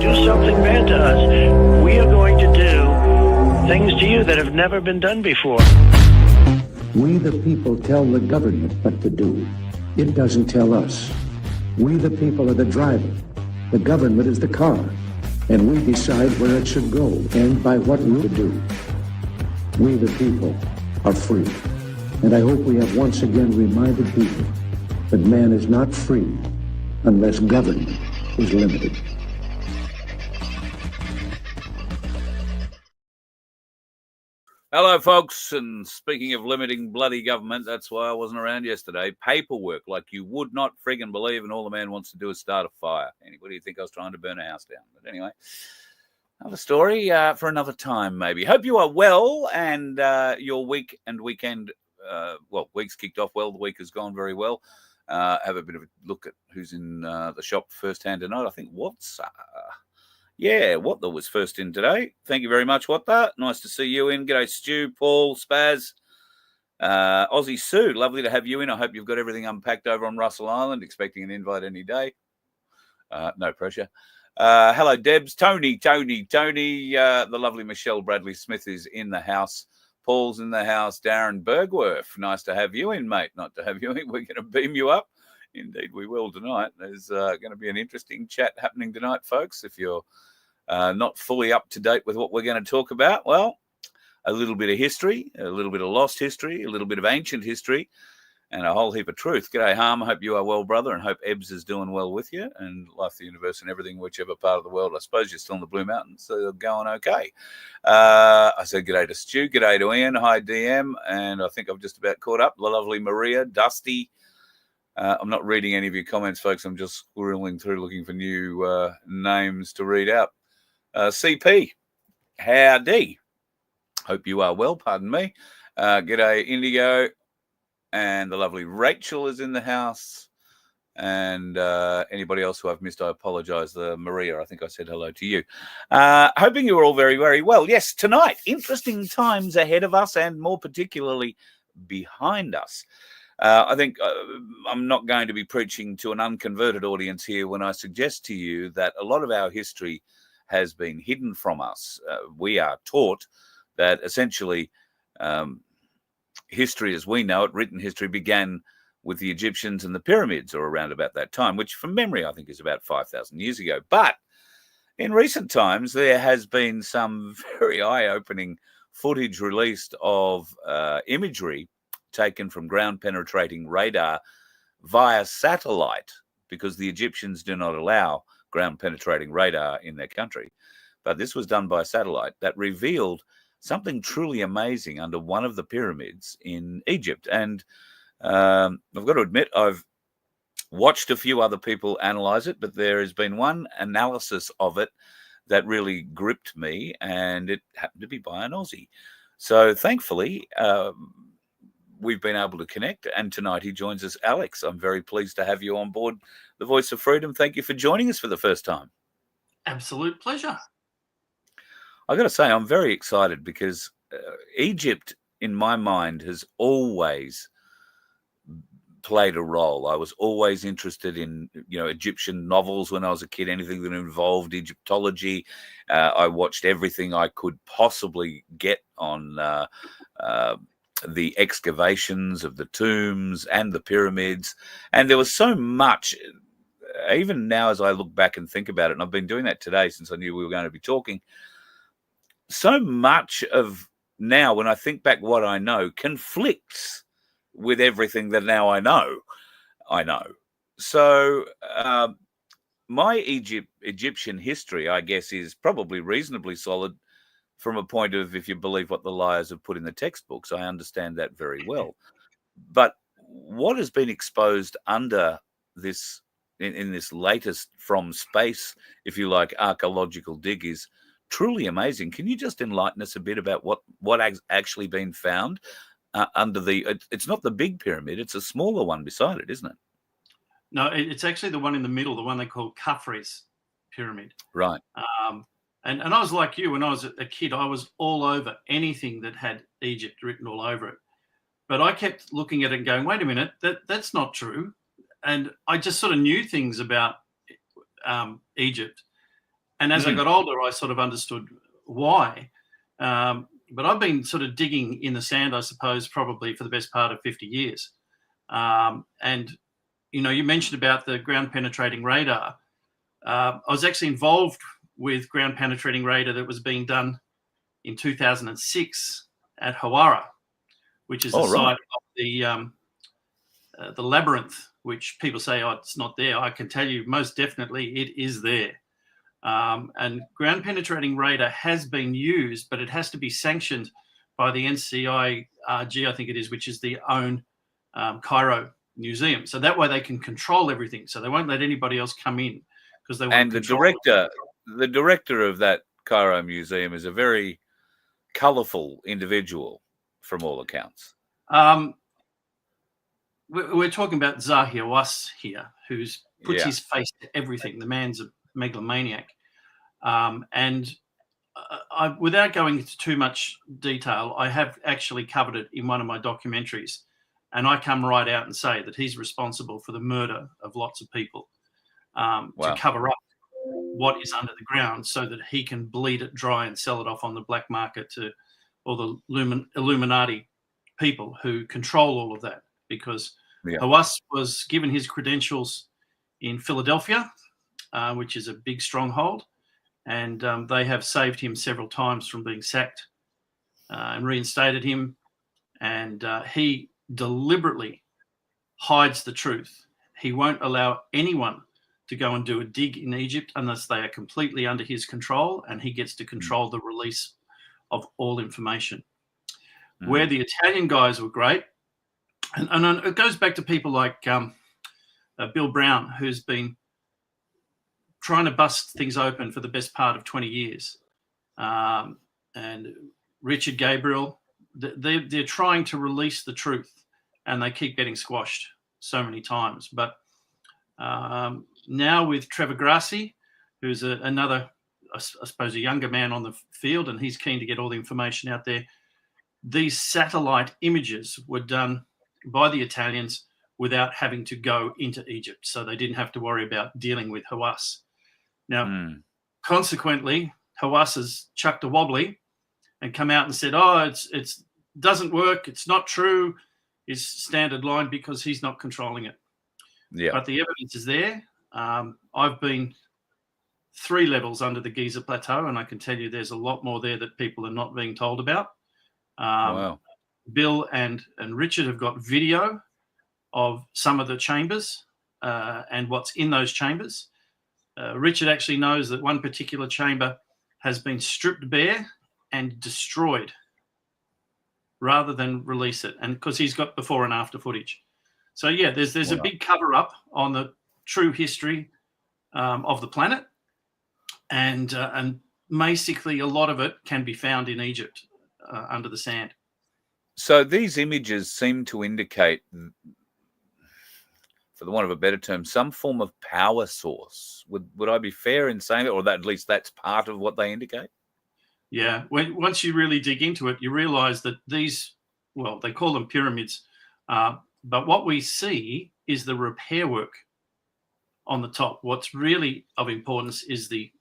do something bad to us, we are going to do things to you that have never been done before. We the people tell the government what to do. It doesn't tell us. We the people are the driver. The government is the car. And we decide where it should go and by what route to do. We the people are free. And I hope we have once again reminded people that man is not free unless government is limited. Hello, folks, and speaking of limiting bloody government, that's why I wasn't around yesterday. Paperwork like you would not friggin' believe, and all the man wants to do is start a fire. Anybody you think I was trying to burn a house down? But anyway, another story for another time, maybe. Hope you are well, and your week and weekend, week's kicked off well. The week has gone very well. Have a bit of a look at who's in the shop firsthand tonight. I think Watts... What was first in today. Thank you very much, Watta. Nice to see you in. G'day, Stu, Paul, Spaz, Aussie Sue. Lovely to have you in. I hope you've got everything unpacked over on Russell Island. Expecting an invite any day. No pressure. Hello, Debs. Tony. The lovely Michelle Bradley Smith is in the house. Paul's in the house. Darren Bergworth. Nice to have you in, mate. Not to have you in. We're going to beam you up. Indeed, we will tonight. There's going to be an interesting chat happening tonight, folks. If you're not fully up to date with what we're going to talk about, well, a little bit of history, a little bit of lost history, a little bit of ancient history, and a whole heap of truth. G'day, Harm. I hope you are well, brother, and hope Ebbs is doing well with you, and life, the universe, and everything, whichever part of the world. I suppose you're still in the Blue Mountains, so they're going okay. I said g'day to Stu, g'day to Ian, hi DM, and I think I've just about caught up. The lovely Maria, Dusty. I'm not reading any of your comments, folks. I'm just squirreling through looking for new names to read out. CP, howdy. Hope you are well, pardon me. G'day, Indigo. And the lovely Rachel is in the house. And anybody else who I've missed, I apologise. Maria, I think I said hello to you. Hoping you are all very, very well. Yes, tonight, interesting times ahead of us and more particularly behind us. I think I'm not going to be preaching to an unconverted audience here when I suggest to you that a lot of our history has been hidden from us. We are taught that essentially history as we know it, written history, began with the Egyptians and the pyramids, or around about that time, which from memory I think is about 5,000 years ago. But in recent times, there has been some very eye-opening footage released of imagery taken from ground-penetrating radar via satellite, because the Egyptians do not allow ground-penetrating radar in their country. But this was done by satellite that revealed something truly amazing under one of the pyramids in Egypt. And I've got to admit, I've watched a few other people analyze it, but there has been one analysis of it that really gripped me, and it happened to be by an Aussie. So thankfully, we've been able to connect, and tonight he joins us. Alex, I'm very pleased to have you on board the Voice of Freedom. Thank you for joining us for the first time. Absolute pleasure. I got to say, I'm very excited because Egypt, in my mind, has always played a role. I was always interested in, Egyptian novels when I was a kid, anything that involved Egyptology. I watched everything I could possibly get on the excavations of the tombs and the pyramids. And there was so much, even now as I look back and think about it, and I've been doing that today since I knew we were going to be talking, so much of now, when I think back what I know, conflicts with everything that now I know. So my Egyptian history, I guess, is probably reasonably solid from a point of, if you believe what the liars have put in the textbooks. I understand that very well. But what has been exposed under this, in this latest from space, if you like, archaeological dig is truly amazing. Can you just enlighten us a bit about what has actually been found under it's not the big pyramid, it's a smaller one beside it, isn't it? No, it's actually the one in the middle, the one they call Khafre's pyramid. Right. And I was like you, when I was a kid, I was all over anything that had Egypt written all over it. But I kept looking at it and going, wait a minute, that's not true. And I just sort of knew things about Egypt. And as I got older, I sort of understood why. But I've been sort of digging in the sand, I suppose, probably for the best part of 50 years. And, you mentioned about the ground penetrating radar. I was actually involved with ground penetrating radar that was being done in 2006 at Hawara, which is the site of the labyrinth, which people say, oh, it's not there. I can tell you most definitely it is there. And ground penetrating radar has been used, but it has to be sanctioned by the NCIRG, I think it is, which is the own Cairo museum. So that way they can control everything. So they won't let anybody else come in because they want And the director of that Cairo museum is a very colourful individual from all accounts. We're talking about Zahir Was here, who's puts his face to everything. The man's a megalomaniac. And without going into too much detail, I have actually covered it in one of my documentaries. And I come right out and say that he's responsible for the murder of lots of people to cover up what is under the ground so that he can bleed it dry and sell it off on the black market to all the Illuminati people who control all of that. Because Hawass was given his credentials in Philadelphia, which is a big stronghold, and they have saved him several times from being sacked and reinstated him. And he deliberately hides the truth. He won't allow anyone to go and do a dig in Egypt unless they are completely under his control, and he gets to control the release of all information. Where the Italian guys were great, and it goes back to people like Bill Brown, who's been trying to bust things open for the best part of 20 years, and Richard Gabriel. They're trying to release the truth, and they keep getting squashed so many times. But now with Trevor Grassi, who's another, I suppose, a younger man on the field, and he's keen to get all the information out there. These satellite images were done by the Italians without having to go into Egypt. So they didn't have to worry about dealing with Hawass. Now, consequently, Hawass has chucked a wobbly and come out and said, oh, it doesn't work. It's not true. His standard line, because he's not controlling it. Yeah. But the evidence is there. I've been 3 levels under the Giza Plateau, and I can tell you there's a lot more there that people are not being told about. Wow. Bill and Richard have got video of some of the chambers and what's in those chambers. Richard actually knows that one particular chamber has been stripped bare and destroyed rather than release it, and because he's got before and after footage. So yeah, there's a big cover up on the true history of the planet, and basically a lot of it can be found in Egypt under the sand. So these images seem to indicate, for the want of a better term, some form of power source. Would I be fair in saying that, or that at least that's part of what they indicate? Yeah. Once you really dig into it, you realize that these, well, they call them pyramids, but what we see is the repair work on the top. What's really of importance is the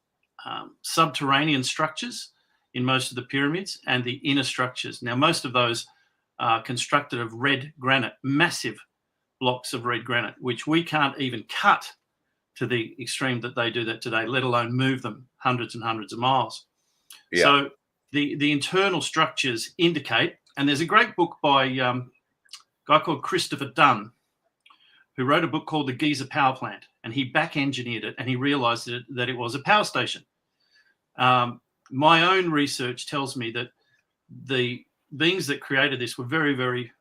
subterranean structures in most of the pyramids and the inner structures. Now, most of those are constructed of red granite, massive blocks of red granite, which we can't even cut to the extreme that they do that today, let alone move them hundreds and hundreds of miles. Yeah. So the internal structures indicate, and there's a great book by a guy called Christopher Dunn, who wrote a book called The Giza Power Plant, and he back-engineered it, and he realized that it was a power station. My own research tells me that the beings that created this were very, very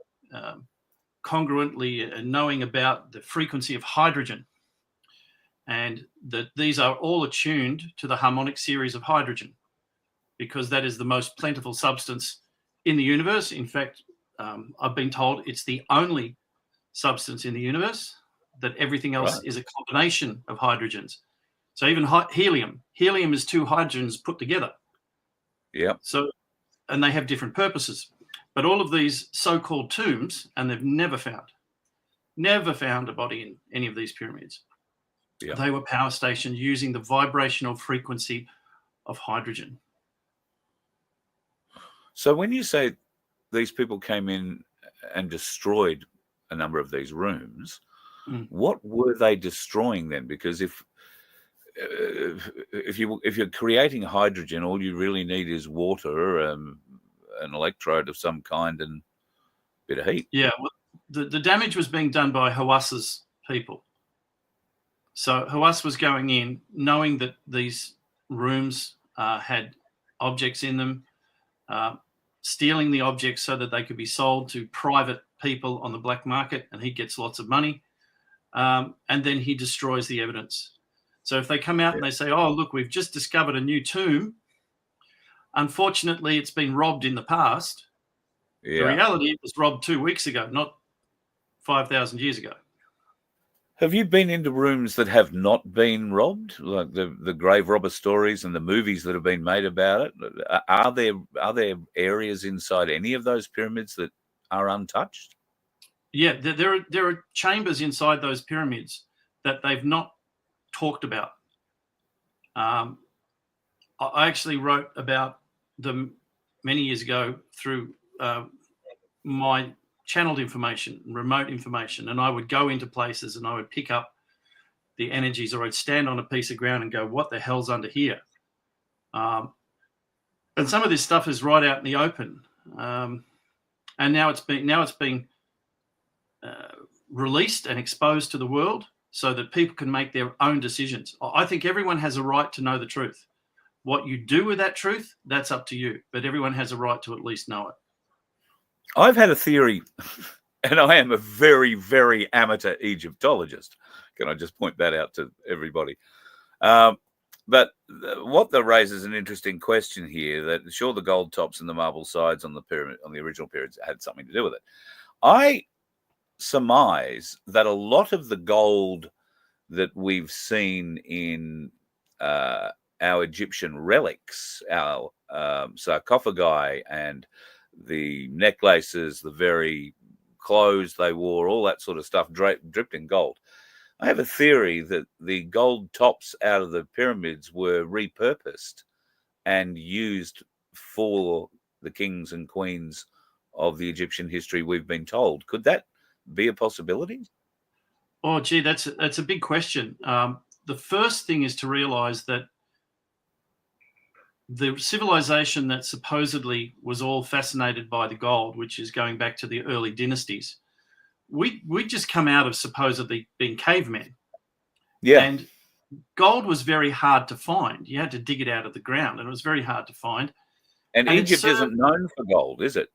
congruently knowing about the frequency of hydrogen, and that these are all attuned to the harmonic series of hydrogen, because that is the most plentiful substance in the universe. In fact, I've been told it's the only substance in the universe, that everything else is a combination of hydrogens. So even helium is 2 hydrogens put together. Yeah. So, and they have different purposes. But all of these so-called tombs, and they've never found a body in any of these pyramids. Yeah. They were power stations using the vibrational frequency of hydrogen. So when you say these people came in and destroyed a number of these rooms, what were they destroying then? Because if you're creating hydrogen, all you really need is water, an electrode of some kind, and a bit of heat. Yeah, well, the damage was being done by Hawas's people. So Hawass was going in knowing that these rooms had objects in them, stealing the objects so that they could be sold to private people on the black market, and he gets lots of money. And then he destroys the evidence. So if they come out and they say, oh, look, we've just discovered a new tomb. Unfortunately, it's been robbed in the past. The reality, it was robbed 2 weeks ago, not 5,000 years ago. Have you been into rooms that have not been robbed, like the grave robber stories and the movies that have been made about it? Are there areas inside any of those pyramids that are untouched? Yeah, there are chambers inside those pyramids that they've not talked about. I actually wrote about them many years ago through my channeled information, remote information, and I would go into places and I would pick up the energies, or I'd stand on a piece of ground and go, what the hell's under here? And some of this stuff is right out in the open. And now it's being released and exposed to the world so that people can make their own decisions. I think everyone has a right to know the truth. What you do with that truth, that's up to you, but everyone has a right to at least know it. I've had a theory, and I am a very, very amateur Egyptologist. Can I just point that out to everybody? But what that raises an interesting question here, that sure, the gold tops and the marble sides on the pyramid, on the original pyramids, had something to do with it. I surmise that a lot of the gold that we've seen in our Egyptian relics, our sarcophagi and the necklaces, the very clothes they wore, all that sort of stuff dripped in gold. I have a theory that the gold tops out of the pyramids were repurposed and used for the kings and queens of the Egyptian history we've been told. Could that be a possibility? Oh, gee, that's a big question. The first thing is to realize that the civilization that supposedly was all fascinated by the gold, which is going back to the early dynasties, we just come out of supposedly being cavemen. Yeah. And gold was very hard to find. You had to dig it out of the ground, and it was very hard to find. And Egypt isn't known for gold, is it?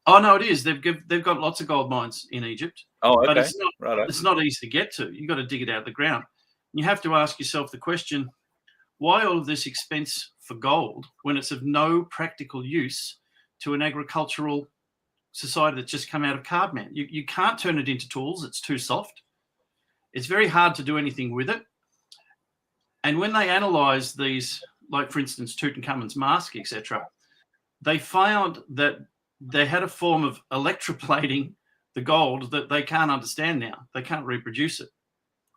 Oh, no, it is. They've got lots of gold mines in Egypt. Oh, okay. But it's not easy to get to. You've got to dig it out of the ground. You have to ask yourself the question, why all of this expense for gold when it's of no practical use to an agricultural society that's just come out of caveman? You can't turn it into tools. It's too soft. It's very hard to do anything with it. And when they analyze these, like, for instance, Tutankhamun's mask, etc., they found that they had a form of electroplating the gold that they can't understand now. They can't reproduce it.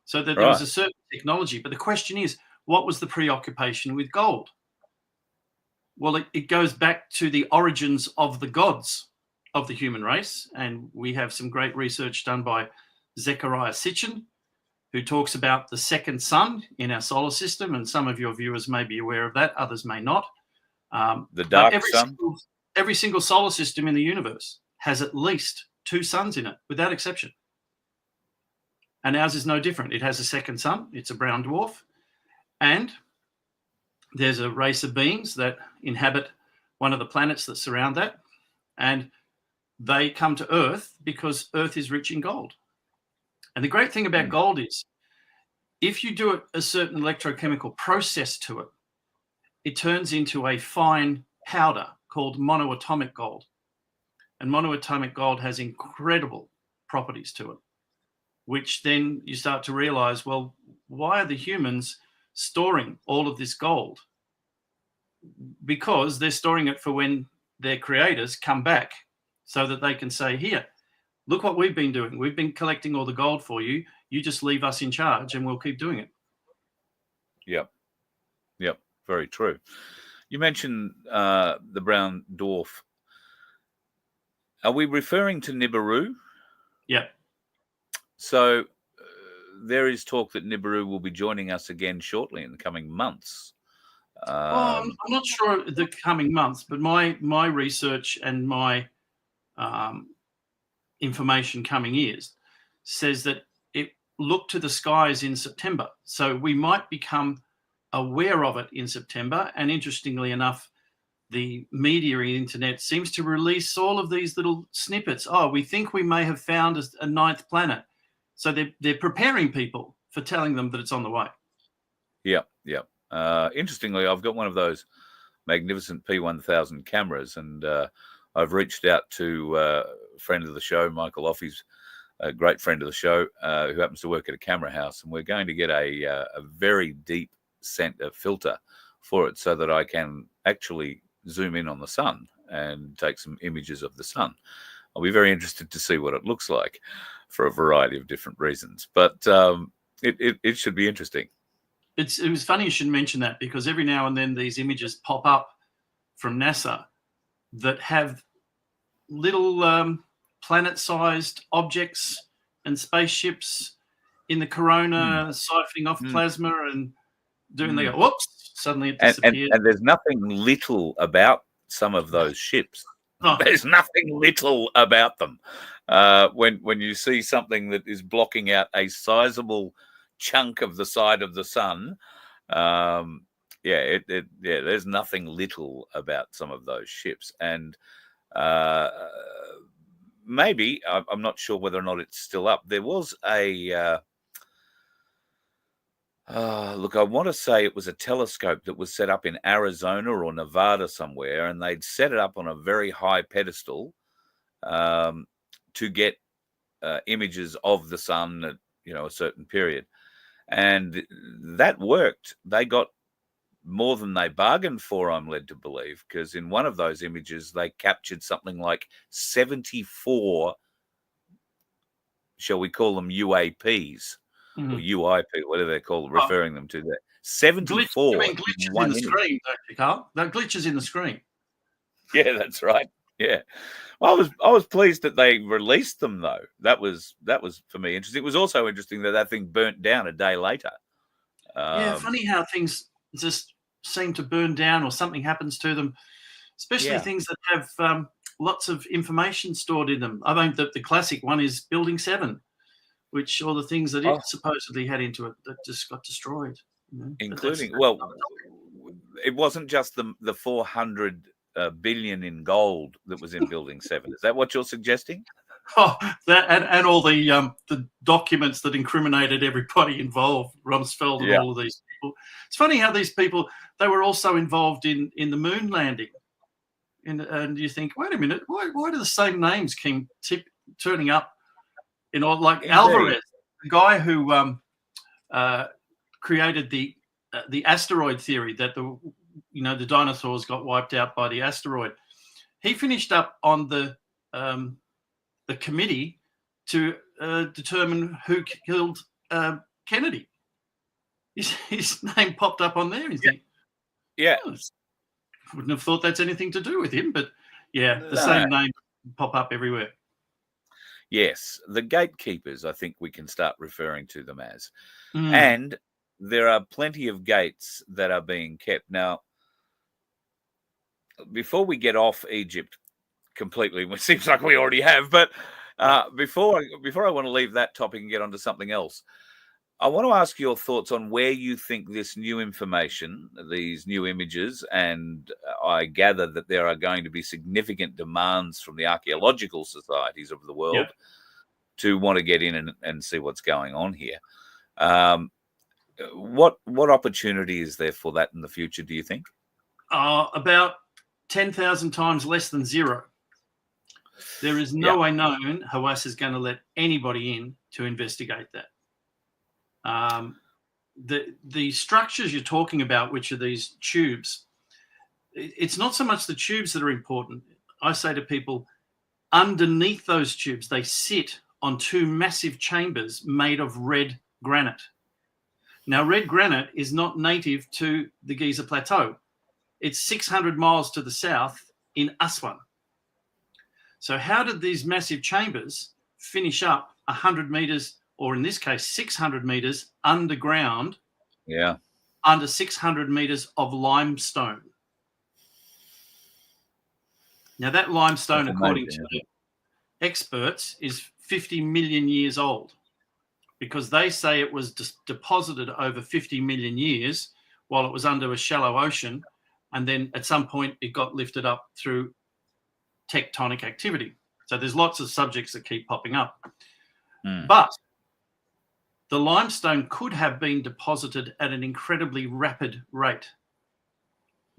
So that there was a certain technology. But the question is, what was the preoccupation with gold? Well, it goes back to the origins of the gods of the human race. And we have some great research done by Zecharia Sitchin, who talks about the second sun in our solar system. And some of your viewers may be aware of that. Others may not. The dark sun? Every single solar system in the universe has at least 2 suns in it, without exception. And ours is no different. It has a second sun. It's a brown dwarf. And there's a race of beings that inhabit one of the planets that surround that. And they come to Earth because Earth is rich in gold. And the great thing about gold is, if you do a certain electrochemical process to it, it turns into a fine powder called monoatomic gold. And monoatomic gold has incredible properties to it, which then you start to realize, well, why are the humans storing all of this gold? Because they're storing it for when their creators come back so that they can say, here, look what we've been doing. We've been collecting all the gold for you. You just leave us in charge and we'll keep doing it. Yep. very true. You mentioned the brown dwarf. Are we referring to Nibiru? Yeah. So there is talk that Nibiru will be joining us again shortly in the coming months. I'm not sure the coming months, but my research and my information coming years says that it looked to the skies in September. So we might become aware of it in September. And interestingly enough, the media and internet seems to release all of these little snippets. Oh, we think we may have found a ninth planet. So they're preparing people for telling them that it's on the way. Yeah. Interestingly, I've got one of those magnificent P1000 cameras, and I've reached out to a friend of the show, Michael Offey's a great friend of the show, who happens to work at a camera house, and we're going to get a very deep center filter for it so that I can actually zoom in on the sun and take some images of the sun. I'll be very interested to see what it looks like for a variety of different reasons, but it should be interesting. It was funny you should mention that, because every now and then these images pop up from NASA that have little planet-sized objects and spaceships in the corona siphoning off plasma and doing the whoops, suddenly it disappears. And there's nothing little about some of those ships. Oh. There's nothing little about them. When you see something that is blocking out a sizable chunk of the side of the sun, there's nothing little about some of those ships. And maybe, I'm not sure whether or not it's still up. There was a look, I want to say it was a telescope that was set up in Arizona or Nevada somewhere, and they'd set it up on a very high pedestal to get images of the sun at a certain period. And that worked. They got more than they bargained for, I'm led to believe, because in one of those images, they captured something like 74, shall we call them UAPs, or UIP, whatever they're called, referring them to that. 74. Glitches in the screen, don't you, Carl? They're glitches in the screen. Yeah, that's right. Yeah. Well, I was pleased that they released them, though. That was for me interesting. It was also interesting that thing burnt down a day later. Funny how things just seem to burn down or something happens to them, especially things that have lots of information stored in them. I mean, the classic one is Building 7, which all the things that it supposedly had into it that just got destroyed. Including, it wasn't just the 400 billion in gold that was in Building 7. Is that what you're suggesting? Oh, that and all the documents that incriminated everybody involved, Rumsfeld and all of these people. It's funny how these people, they were also involved in the moon landing. And you think, wait a minute, why do the same names keep turning up? Like Alvarez, the guy who created the asteroid theory that the dinosaurs got wiped out by the asteroid. He finished up on the committee to determine who killed Kennedy. His name popped up on there. Wouldn't have thought that's anything to do with him, but same name pop up everywhere. Yes, the gatekeepers, I think we can start referring to them as. And there are plenty of gates that are being kept. Now, before we get off Egypt completely, which seems like we already have, but before I want to leave that topic and get onto something else, I want to ask your thoughts on where you think this new information, these new images, and I gather that there are going to be significant demands from the archaeological societies of the world to want to get in and see what's going on here. What opportunity is there for that in the future, do you think? About 10,000 times less than zero. There is no way known Hawass is going to let anybody in to investigate that. The structures you're talking about, which are these tubes, it's not so much the tubes that are important. I say to people, underneath those tubes, they sit on two massive chambers made of red granite. Now, red granite is not native to the Giza Plateau. It's 600 miles to the south in Aswan. So how did these massive chambers finish up 100 meters, or in this case, 600 meters underground? Yeah. Under 600 meters of limestone. Now, that limestone, according to the experts, is 50 million years old, because they say it was deposited over 50 million years while it was under a shallow ocean, and then at some point it got lifted up through tectonic activity. So there's lots of subjects that keep popping up. But the limestone could have been deposited at an incredibly rapid rate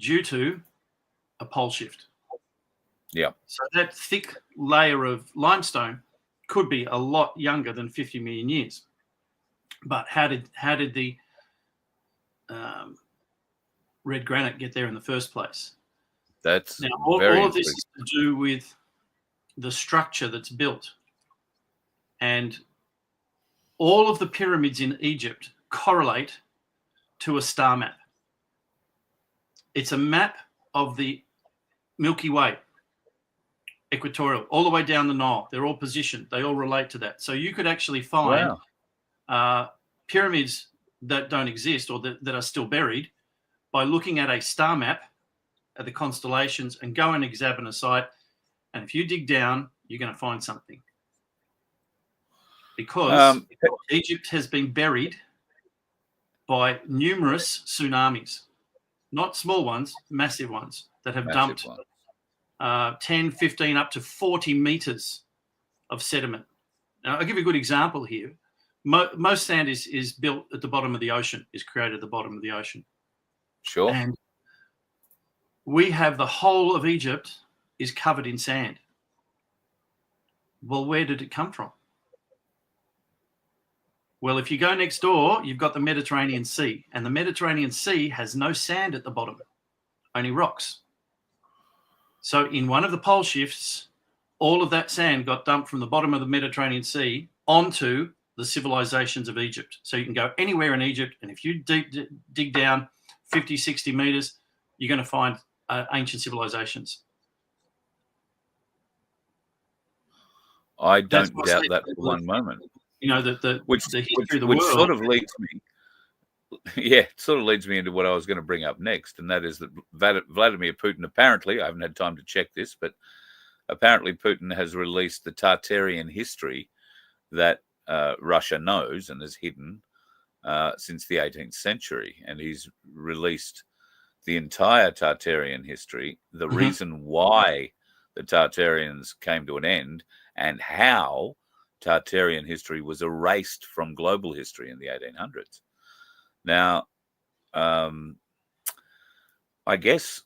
due to a pole shift. Yeah. So that thick layer of limestone could be a lot younger than 50 million years. But how did the red granite get there in the first place? That's now all of this is to do with the structure that's built, and all of the pyramids in Egypt correlate to a star map. It's a map of the Milky Way, equatorial, all the way down the Nile. They're all positioned. They all relate to that. So you could actually find pyramids that don't exist, or that are still buried, by looking at a star map at the constellations and go and examine a site. And if you dig down, you're going to find something. Because Egypt has been buried by numerous tsunamis, not small ones, massive ones that have dumped 10, 15, up to 40 meters of sediment. Now, I'll give you a good example here. Most sand is built at the bottom of the ocean, is created at the bottom of the ocean. Sure. And we have the whole of Egypt is covered in sand. Well, where did it come from? Well, if you go next door, you've got the Mediterranean Sea, and the Mediterranean Sea has no sand at the bottom, only rocks. So in one of the pole shifts, all of that sand got dumped from the bottom of the Mediterranean Sea onto the civilizations of Egypt. So you can go anywhere in Egypt, and if you dig down 50, 60 meters, you're going to find ancient civilizations. I don't doubt that for one moment. You know, the history of the world. Which sort of leads me, it sort of leads me into what I was going to bring up next, and that is that Vladimir Putin, apparently, I haven't had time to check this, but apparently Putin has released the Tartarian history that Russia knows and has hidden since the 18th century. And he's released the entire Tartarian history, the reason why the Tartarians came to an end, and how Tartarian history was erased from global history in the 1800s. Now, I guess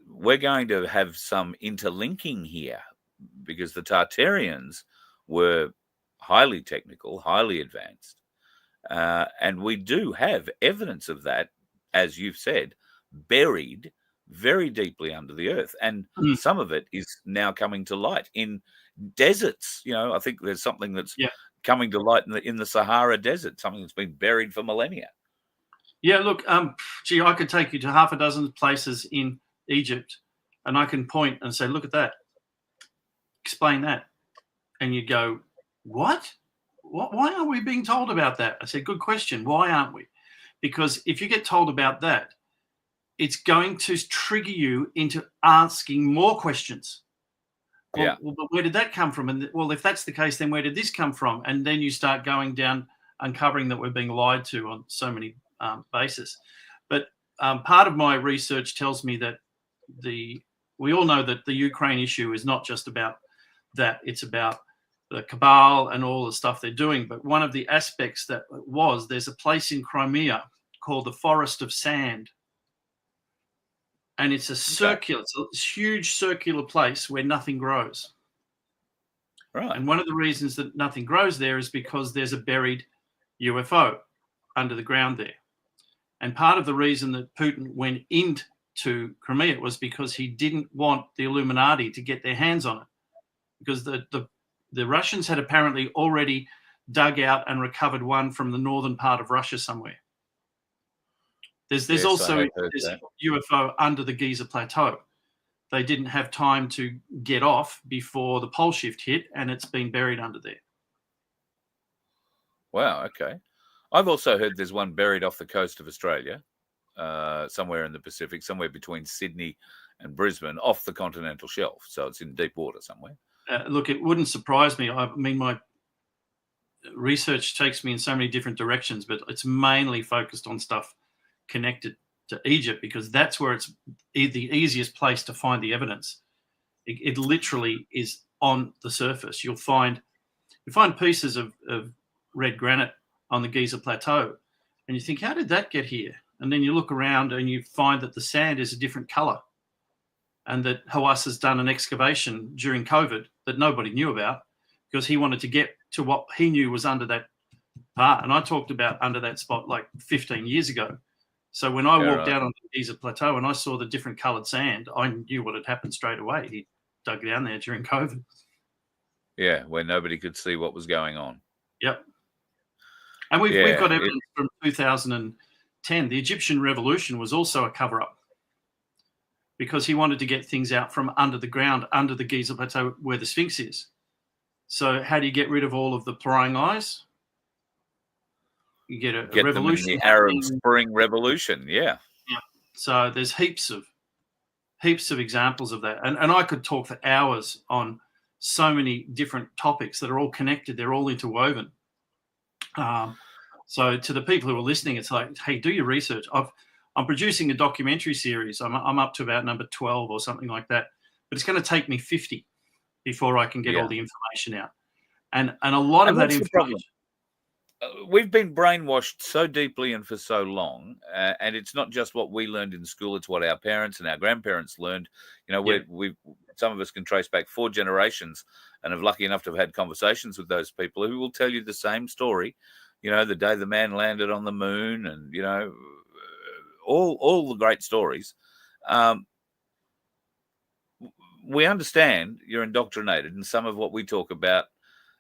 we're going to have some interlinking here, because the Tartarians were highly technical, highly advanced, and we do have evidence of that, as you've said, buried very deeply under the earth, and some of it is now coming to light in deserts. You know, I think there's something that's coming to light in the Sahara Desert, something that's been buried for millennia. Yeah, look, I could take you to half a dozen places in Egypt, and I can point and say, look at that. Explain that. And you'd go, what? Why aren't we being told about that? I said, good question. Why aren't we? Because if you get told about that, it's going to trigger you into asking more questions. Well, but where did that come from? And well, if that's the case, then where did this come from? And then you start going down, uncovering that we're being lied to on so many basis. But part of my research tells me that we all know that the Ukraine issue is not just about that. It's about the cabal and all the stuff they're doing. But one of the aspects that there's a place in Crimea called the Forest of Sand. And it's a circular, it's a huge circular place where nothing grows. Right. And one of the reasons that nothing grows there is because there's a buried UFO under the ground there. And part of the reason that Putin went into Crimea was because he didn't want the Illuminati to get their hands on it, because the Russians had apparently already dug out and recovered one from the northern part of Russia somewhere. There's Yes, also I heard there's that. a UFO under the Giza Plateau. They didn't have time to get off before the pole shift hit, and it's been buried under there. Wow, okay. I've also heard there's one buried off the coast of Australia, somewhere in the Pacific, somewhere between Sydney and Brisbane, off the continental shelf. So it's in deep water somewhere. Look, it wouldn't surprise me. I mean, my research takes me in so many different directions, but it's mainly focused on stuff connected to Egypt because that's where it's the easiest place to find the evidence. It literally is on the surface. You find pieces of red granite on the Giza Plateau, and you think, how did that get here? And then you look around and you find that the sand is a different color, and that Hawass has done an excavation during COVID that nobody knew about because he wanted to get to what he knew was under that part. And I talked about under that spot like 15 years ago. So when I walked down on the Giza Plateau and I saw the different colored sand, I knew what had happened straight away. He dug down there during COVID. Yeah, where nobody could see what was going on. Yep. And we've got evidence from 2010. The Egyptian revolution was also a cover-up because he wanted to get things out from under the ground, under the Giza Plateau where the Sphinx is. So how do you get rid of all of the prying eyes? You get a revolution. Them in the Arab Spring Revolution, yeah. So there's heaps of examples of that. And I could talk for hours on so many different topics that are all connected. They're all interwoven. So to the people who are listening, it's like, hey, do your research. I'm producing a documentary series. I'm up to about number 12 or something like that. But it's going to take me 50 before I can get all the information out. And a lot of that information. We've been brainwashed so deeply and for so long, and it's not just what we learned in school; it's what our parents and our grandparents learned. You know, we some of us can trace back 4 generations, and are lucky enough to have had conversations with those people who will tell you the same story. You know, the day the man landed on the moon, and you know, all the great stories. We understand you're indoctrinated, and some of what we talk about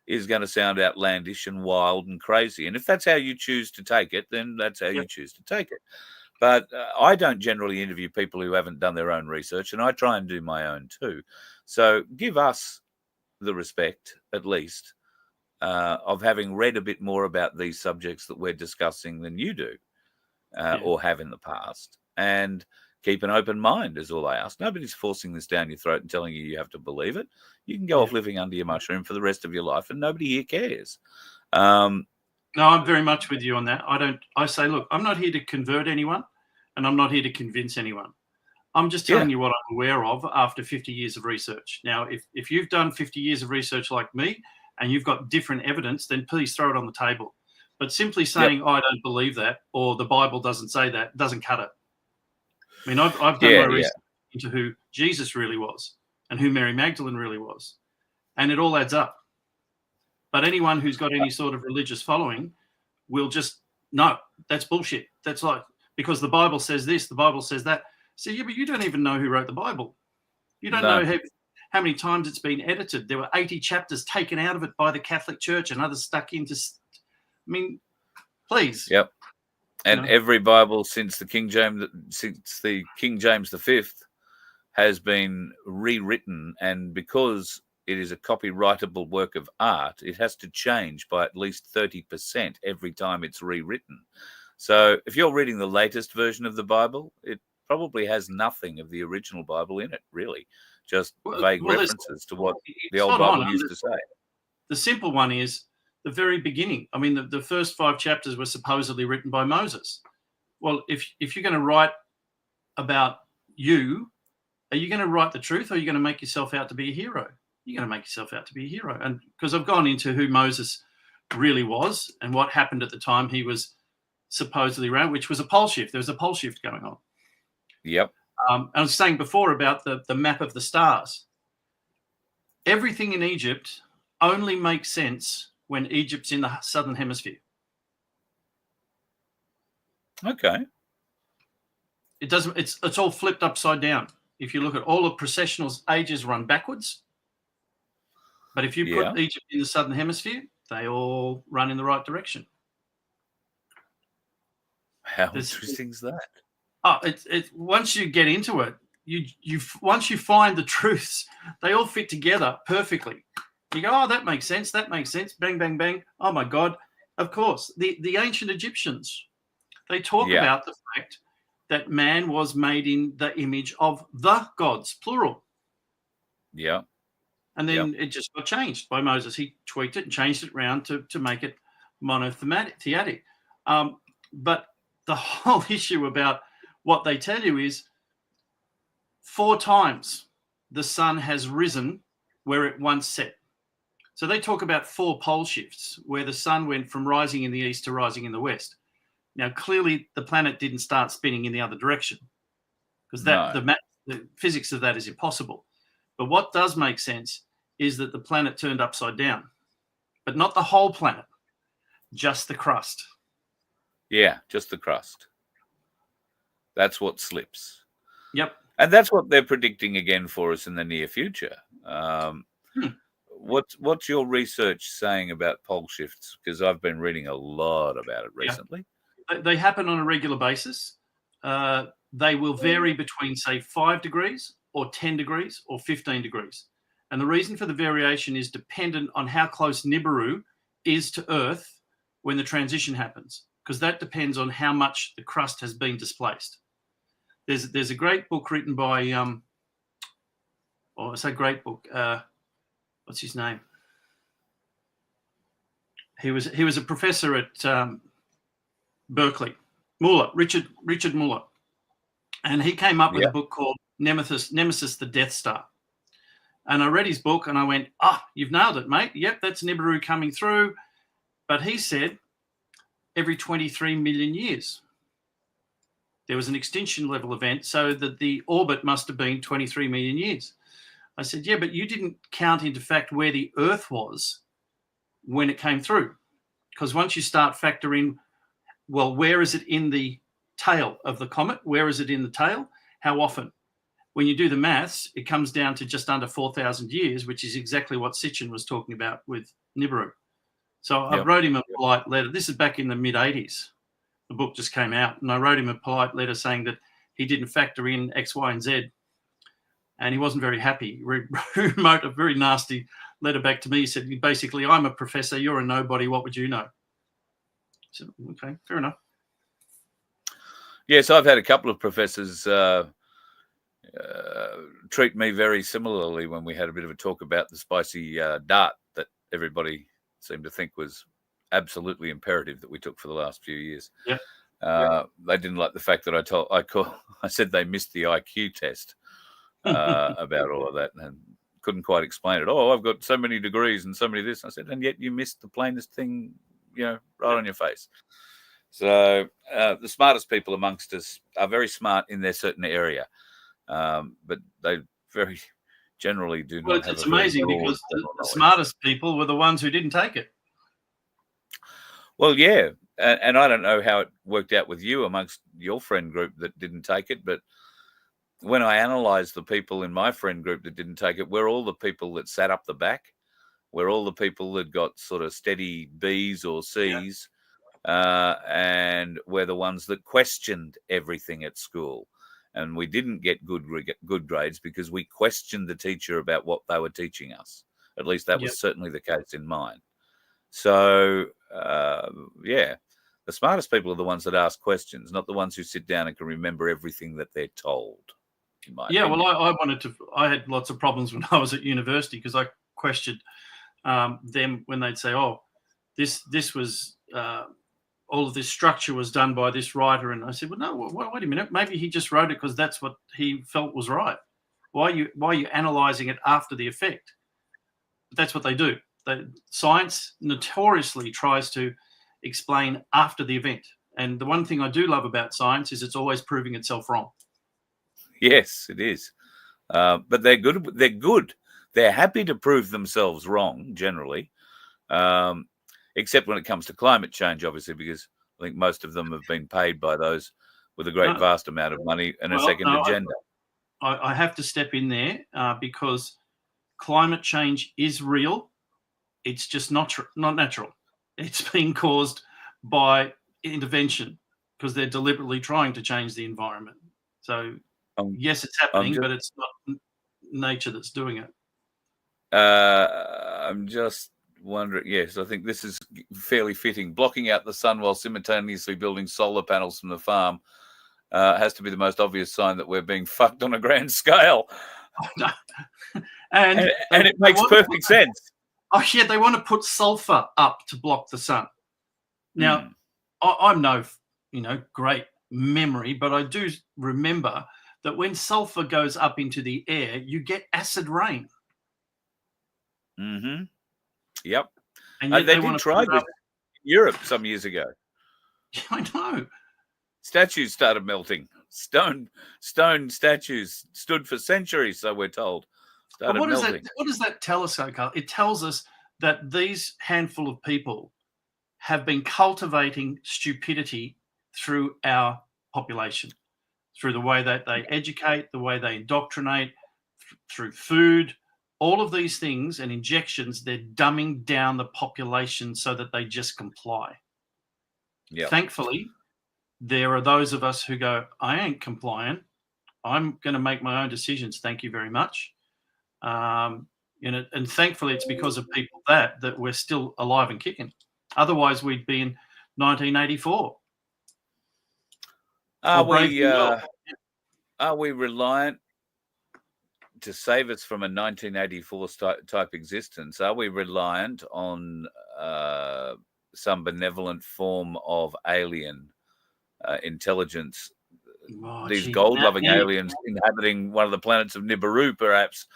is going to sound outlandish and wild and crazy. And if that's how you choose to take it, then that's how you choose to take it. But I don't generally interview people who haven't done their own research, and I try and do my own too. So give us the respect, at least, of having read a bit more about these subjects that we're discussing than you do or have in the past. And keep an open mind is all I ask. Nobody's forcing this down your throat and telling you have to believe it. You can go off living under your mushroom for the rest of your life, and nobody here cares. No, I'm very much with you on that. I say, look, I'm not here to convert anyone, and I'm not here to convince anyone. I'm just telling you what I'm aware of after 50 years of research. Now, if you've done 50 years of research like me, and you've got different evidence, then please throw it on the table. But simply saying, I don't believe that, or the Bible doesn't say that, doesn't cut it. I mean, I've done my research into who Jesus really was and who Mary Magdalene really was, and it all adds up. But anyone who's got any sort of religious following will just, no, that's bullshit. That's like, because the Bible says this, the Bible says that. So, yeah, but you don't even know who wrote the Bible. You don't know how many times it's been edited. There were 80 chapters taken out of it by the Catholic Church and others stuck into, I mean, please. Yep. And every Bible since the King James V has been rewritten, and because it is a copyrightable work of art, it has to change by at least 30% every time it's rewritten. So if you're reading the latest version of the Bible, it probably has nothing of the original Bible in it, really. Just vague references to what the old Bible used to say. The simple one is the very beginning. I mean, the first 5 chapters were supposedly written by Moses. Well, if you're going to write about you, are you going to write the truth, or are you going to make yourself out to be a hero? You're going to make yourself out to be a hero. And because I've gone into who Moses really was and what happened at the time he was supposedly around, which was a pole shift. There was a pole shift going on. Yep. I was saying before about the map of the stars. Everything in Egypt only makes sense when Egypt's in the southern hemisphere. Okay. It doesn't. It's all flipped upside down. If you look at all of processional's ages run backwards, but if you put Egypt in the southern hemisphere, they all run in the right direction. How interesting is that? Oh, it's once you get into it, once you find the truths, they all fit together perfectly. You go, oh, that makes sense. That makes sense. Bang, bang, bang. Oh my God. Of course, the ancient Egyptians, they talk about the fact that man was made in the image of the gods, plural. Yeah. And then it just got changed by Moses. He tweaked it and changed it around to make it monotheistic. But the whole issue about what they tell you is 4 times the sun has risen where it once set. So they talk about 4 pole shifts where the sun went from rising in the east to rising in the west. Now, clearly, the planet didn't start spinning in the other direction because the physics of that is impossible. But what does make sense is that the planet turned upside down, but not the whole planet, just the crust. Yeah, just the crust. That's what slips. Yep. And that's what they're predicting again for us in the near future. What's your research saying about pole shifts? Because I've been reading a lot about it recently. Yeah. They happen on a regular basis. They will vary between, say, 5 degrees or 10 degrees or 15 degrees. And the reason for the variation is dependent on how close Nibiru is to Earth when the transition happens, because that depends on how much the crust has been displaced. There's a great book written by, it's a great book. What's his name? He was a professor at Berkeley, Richard Muller, and he came up with a book called Nemesis, the Death Star. And I read his book and I went, you've nailed it, mate. Yep, that's Nibiru coming through. But he said every 23 million years there was an extinction level event, so that the orbit must have been 23 million years. I said, yeah, but you didn't count into fact where the Earth was when it came through. Because once you start factoring, well, where is it in the tail of the comet? Where is it in the tail? How often? When you do the maths, it comes down to just under 4,000 years, which is exactly what Sitchin was talking about with Nibiru. So I wrote him a polite letter. This is back in the mid-'80s. The book just came out, and I wrote him a polite letter saying that he didn't factor in X, Y, and Z, and he wasn't very happy. He wrote a very nasty letter back to me. He said, basically, I'm a professor, you're a nobody, what would you know? I said, okay, fair enough. Yes, I've had a couple of professors treat me very similarly when we had a bit of a talk about the spicy dart that everybody seemed to think was absolutely imperative that we took for the last few years. They didn't like the fact that I said they missed the IQ test about all of that and couldn't quite explain it. Oh, I've got so many degrees and so many this. I said, and yet you missed the plainest thing, right on your face. So the smartest people amongst us are very smart in their certain area, but they very generally do not have. It's amazing because the smartest people were the ones who didn't take it. Well, yeah, and I don't know how it worked out with you amongst your friend group that didn't take it, but when I analysed the people in my friend group that didn't take it, we're all the people that sat up the back. We're all the people that got sort of steady B's or C's, and we're the ones that questioned everything at school. And we didn't get good grades because we questioned the teacher about what they were teaching us. At least that was certainly the case in mine. So, the smartest people are the ones that ask questions, not the ones who sit down and can remember everything that they're told. Well, I had lots of problems when I was at university because I questioned them when they'd say, oh, this was, all of this structure was done by this writer. And I said, well, no, wait a minute. Maybe he just wrote it because that's what he felt was right. Why are you analysing it after the effect? But that's what they do. Science notoriously tries to explain after the event. And the one thing I do love about science is it's always proving itself wrong. Yes, it is. But they're good. They're good. They're happy to prove themselves wrong, generally, except when it comes to climate change, obviously, because I think most of them have been paid by those with a vast amount of money and a second agenda. I have to step in there because climate change is real. It's just not natural. It's being caused by intervention because they're deliberately trying to change the environment. So yes, it's happening, but it's not nature that's doing it. I'm just wondering. Yes, I think this is fairly fitting. Blocking out the sun while simultaneously building solar panels from the farm has to be the most obvious sign that we're being fucked on a grand scale. and it makes perfect sense. Oh yeah, they want to put sulfur up to block the sun. Now, I'm no, great memory, but I do remember that when sulfur goes up into the air, you get acid rain. Mm-hmm. Yep. And yet they did try this in Europe some years ago. I know. Statues started melting. Stone statues stood for centuries, so we're told. Started melting. What does that tell us, Carl? It tells us that these handful of people have been cultivating stupidity through our population, through the way that they educate, the way they indoctrinate, through food, all of these things and injections. They're dumbing down the population so that they just comply. Yep. Thankfully, there are those of us who go, I ain't compliant. I'm going to make my own decisions. Thank you very much. And thankfully, it's because of people that we're still alive and kicking. Otherwise, we'd be in 1984. Are we reliant to save us from a 1984 type existence? Are we reliant on some benevolent form of alien intelligence? These gold-loving aliens inhabiting one of the planets of Nibiru, perhaps.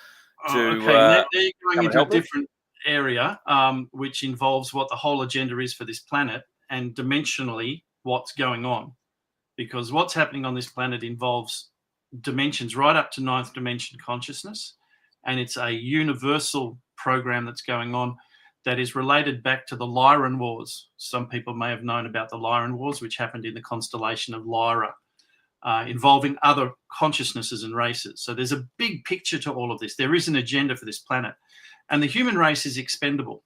Now you're going into a different area, which involves what the whole agenda is for this planet and dimensionally what's going on. Because what's happening on this planet involves dimensions right up to 9th dimension consciousness. And it's a universal program that's going on that is related back to the Lyran Wars. Some people may have known about the Lyran Wars, which happened in the constellation of Lyra, involving other consciousnesses and races. So there's a big picture to all of this. There is an agenda for this planet. And the human race is expendable,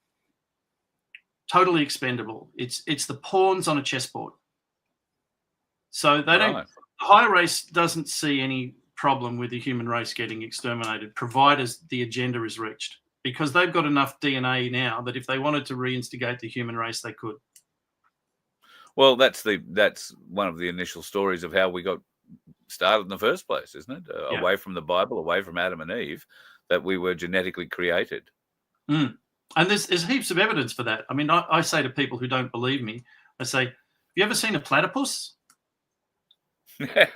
totally expendable. It's the pawns on a chessboard. So the higher race doesn't see any problem with the human race getting exterminated, provided the agenda is reached, because they've got enough DNA now that if they wanted to reinstigate the human race, they could. Well, that's one of the initial stories of how we got started in the first place, isn't it? Away from the Bible, away from Adam and Eve, that we were genetically created. And there's heaps of evidence for that. I mean, I say to people who don't believe me, I say, have you ever seen a platypus? Yeah. I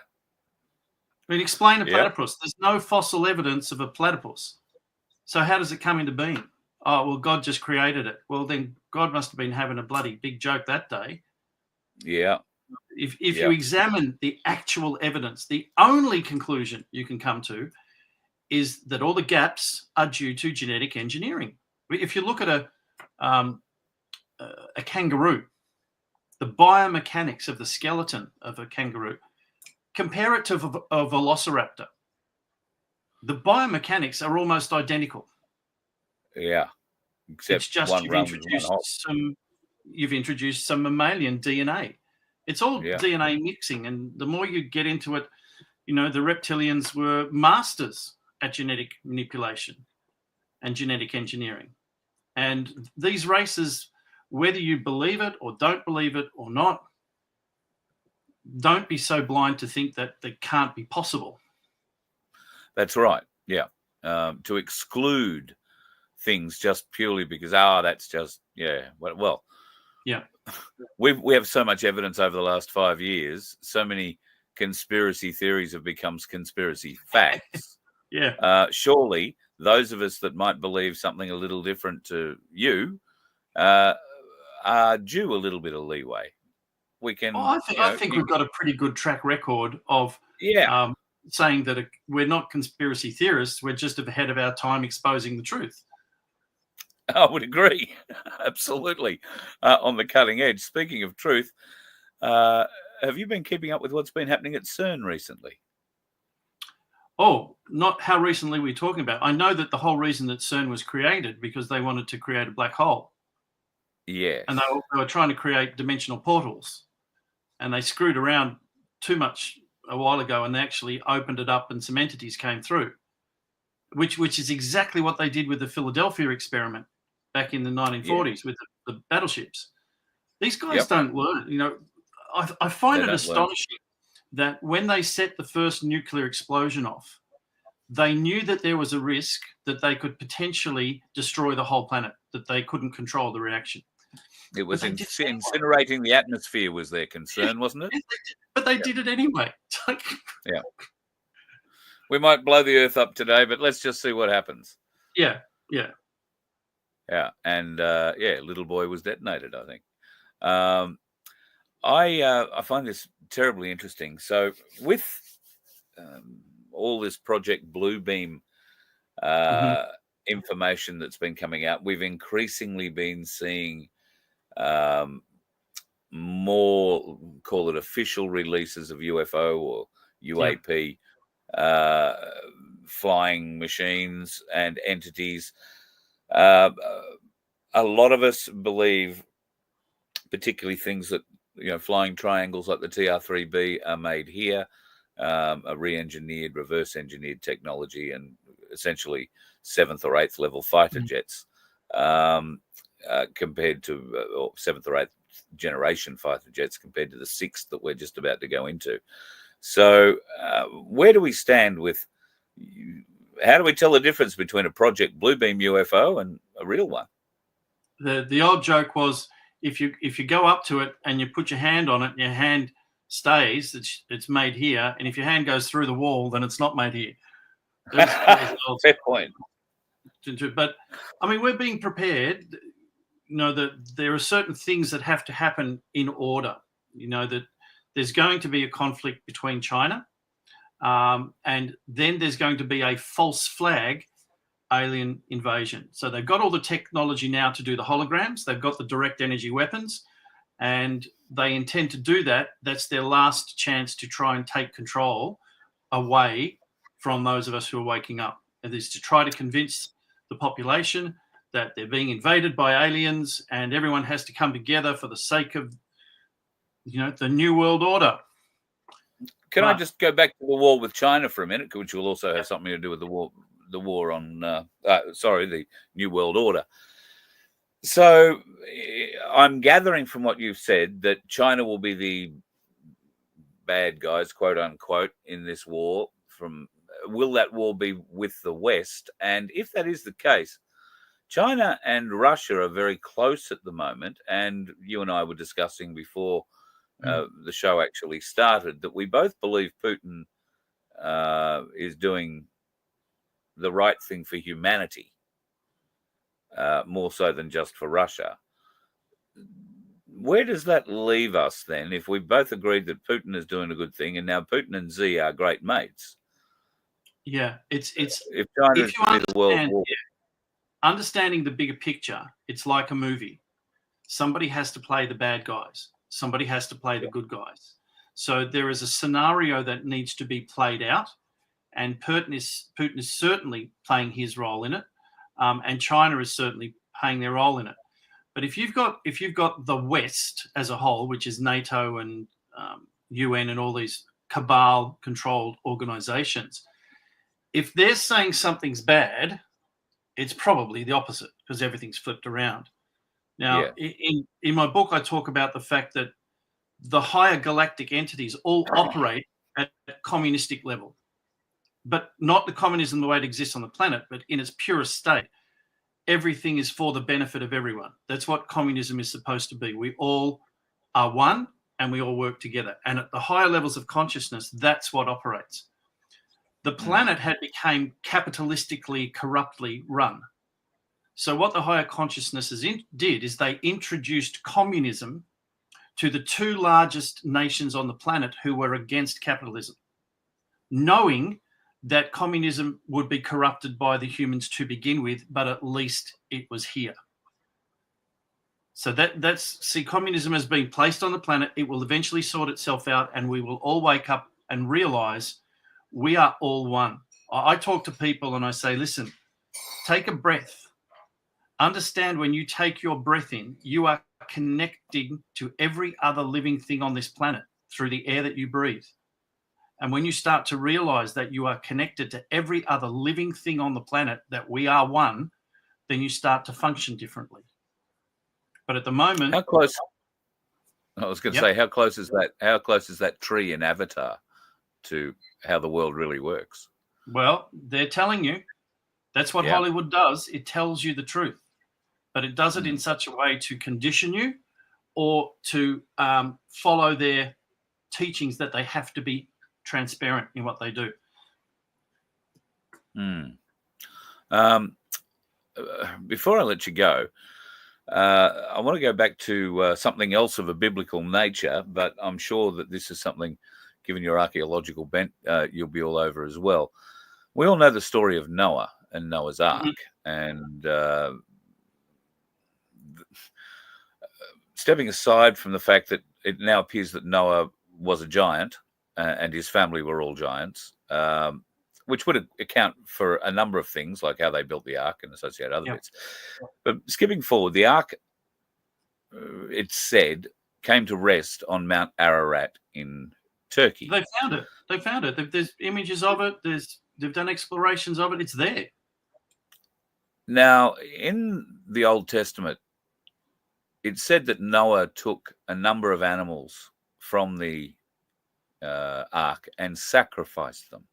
mean, explain a platypus. There's no fossil evidence of a platypus. So how does it come into being? Oh, well, God just created it. Well, then God must have been having a bloody big joke that day. Yeah. If you examine the actual evidence, the only conclusion you can come to is that all the gaps are due to genetic engineering. If you look at a kangaroo, the biomechanics of the skeleton of a kangaroo, compare it to a velociraptor. The biomechanics are almost identical. Yeah, except it's just you've introduced some mammalian DNA. It's all DNA mixing, and the more you get into it, the reptilians were masters at genetic manipulation and genetic engineering. And these races, whether you believe it or don't believe it or not, don't be so blind to think that they can't be possible. That's right. Yeah. To exclude things just purely because, that's just, well, yeah. We have so much evidence over the last 5 years. So many conspiracy theories have become conspiracy facts. Yeah. Surely those of us that might believe something a little different to you are due a little bit of leeway. We can. I think we've got a pretty good track record of saying that we're not conspiracy theorists. We're just ahead of our time exposing the truth. I would agree. Absolutely. On the cutting edge. Speaking of truth, have you been keeping up with what's been happening at CERN recently? Oh, not how recently we're talking about. I know that the whole reason that CERN was created because they wanted to create a black hole. Yes. And they were trying to create dimensional portals. And they screwed around too much a while ago, and they actually opened it up and some entities came through, which is exactly what they did with the Philadelphia experiment back in the 1940s with the battleships. These guys don't learn. You know, I find it astonishing that when they set the first nuclear explosion off, they knew that there was a risk that they could potentially destroy the whole planet, that they couldn't control the reaction. It was incinerating the atmosphere was their concern, wasn't it? But they did it anyway. Yeah. We might blow the Earth up today, but let's just see what happens. Yeah. And little boy was detonated, I think. I find this terribly interesting. So with all this Project Bluebeam information that's been coming out, we've increasingly been seeing more, call it official releases of UFO or UAP flying machines and entities. A lot of us believe, particularly things that, flying triangles like the TR-3B are made here, a re-engineered, reverse-engineered technology, and essentially 7th or 8th level fighter jets compared to, or 7th or 8th generation fighter jets compared to the 6th that we're just about to go into. So where do we stand with, how do we tell the difference between a Project Bluebeam UFO and a real one? The old joke was, if you go up to it and you put your hand on it, and your hand stays, it's made here, and if your hand goes through the wall, then it's not made here. Fair point. But I mean, we're being prepared. That there are certain things that have to happen in order. That there's going to be a conflict between China, and then there's going to be a false flag alien invasion. So they've got all the technology now to do the holograms. They've got the direct energy weapons, and they intend to do that. That's their last chance to try and take control away from those of us who are waking up. It is to try to convince the population that they're being invaded by aliens, and everyone has to come together for the sake of, the New World Order. Can I just go back to the war with China for a minute, which will also have something to do with the war on, the New World Order. So I'm gathering from what you've said that China will be the bad guys, quote unquote, in this war. Will that war be with the West? And if that is the case, China and Russia are very close at the moment. And you and I were discussing before the show actually started that we both believe Putin is doing the right thing for humanity, more so than just for Russia. Where does that leave us then if we both agreed that Putin is doing a good thing and now Putin and Xi are great mates? Yeah, it's if China is to be the world war. Understanding the bigger picture, it's like a movie. Somebody has to play the bad guys. Somebody has to play the good guys. So there is a scenario that needs to be played out, and Putin is certainly playing his role in it, and China is certainly playing their role in it. But if you've got the West as a whole, which is NATO and UN and all these cabal-controlled organizations, if they're saying something's bad, it's probably the opposite because everything's flipped around. Now, in my book, I talk about the fact that the higher galactic entities all operate at communistic level, but not the communism the way it exists on the planet, but in its purest state. Everything is for the benefit of everyone. That's what communism is supposed to be. We all are one and we all work together. And at the higher levels of consciousness, that's what operates. The planet had become capitalistically, corruptly run. So what the higher consciousnesses did is they introduced communism to the two largest nations on the planet who were against capitalism, knowing that communism would be corrupted by the humans to begin with, but at least it was here. So see, communism has been placed on the planet. It will eventually sort itself out, and we will all wake up and realize we are all one. I talk to people and I say, listen, take a breath. Understand when you take your breath in, you are connecting to every other living thing on this planet through the air that you breathe. And when you start to realize that you are connected to every other living thing on the planet, that we are one, then you start to function differently. But at the moment, how close? I was going to Yep. say, how close is that? How close is that tree in Avatar to how the world really works? well, they're telling you. That's what Yeah. Hollywood does. It tells you the truth, but it does it in Mm. such a way to condition you or to follow their teachings that they have to be transparent in what they do. Mm. Before I let you go, I want to go back to something else of a biblical nature, but I'm sure that this is something, given your archaeological bent, you'll be all over as well. We all know the story of Noah and Noah's Ark, and stepping aside from the fact that it now appears that Noah was a giant and his family were all giants, which would account for a number of things, like how they built the Ark and associated other bits. But skipping forward, the Ark, it's said, came to rest on Mount Ararat in Turkey. They found it. There's images of it. They've done explorations of it. It's there. Now, in the Old Testament, it said that Noah took a number of animals from the Ark and sacrificed them.